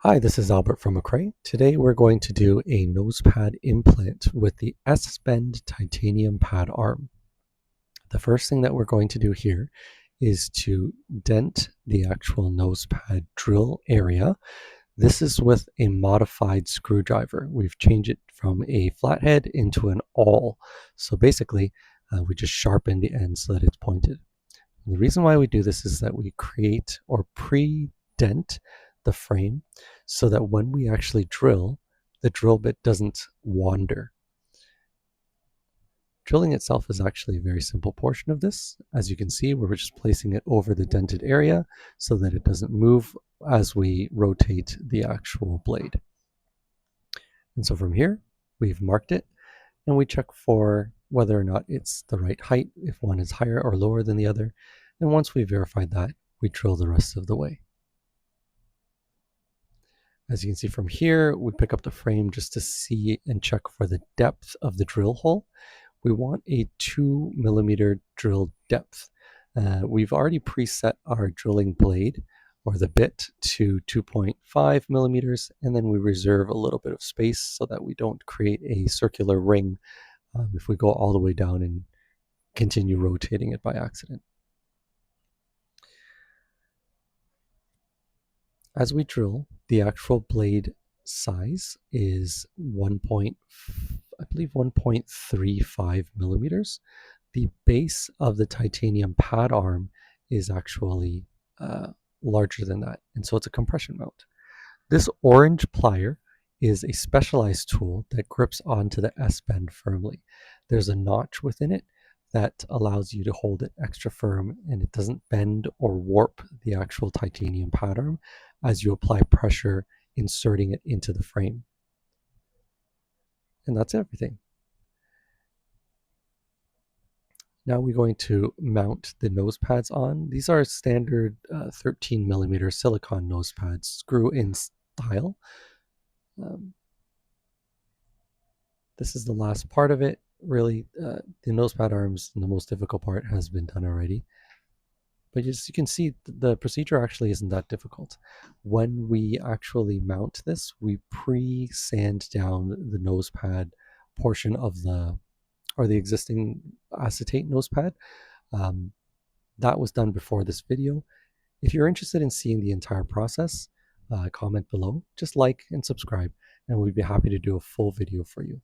Hi, this is Albert from McCray. Today we're going to do a nose pad implant with the S-Bend titanium pad arm. The first thing that we're going to do here is to dent the actual nose pad drill area. This is with a modified screwdriver. We've changed it from a flathead into an awl. So basically, we just sharpen the end so that it's pointed. And the reason why we do this is that we create or pre-dent the frame so that when we actually drill, the drill bit doesn't wander. Drilling itself is actually a very simple portion of this. As you can see, we're just placing it over the dented area so that it doesn't move as we rotate the actual blade. And so from here, we've marked it and we check for whether or not it's the right height, if one is higher or lower than the other. And once we've verified that, we drill the rest of the way. As you can see from here, we pick up the frame just to see and check for the depth of the drill hole. We want a 2 millimeter drill depth. We've already preset our drilling blade or the bit to 2.5 millimeters, and then we reserve a little bit of space so that we don't create a circular ring if we go all the way down and continue rotating it by accident. As we drill, the actual blade size is 1.35 millimeters. The base of the titanium pad arm is actually larger than that, and so it's a compression mount. This orange plier is a specialized tool that grips onto the S-bend firmly. There's a notch within it that allows you to hold it extra firm, and it doesn't bend or warp the actual titanium pad arm as you apply pressure inserting it into the frame. And that's everything. Now we're going to mount the nose pads on. These are standard 13 millimeter silicone nose pads, screw in style. This is the last part of it. Really, the nose pad arms, the most difficult part has been done already. But as you can see, the procedure actually isn't that difficult. When we actually mount this, we pre-sand down the nose pad portion of the existing acetate nose pad. That was done before this video. If you're interested in seeing the entire process, comment below. Just like and subscribe, and we'd be happy to do a full video for you.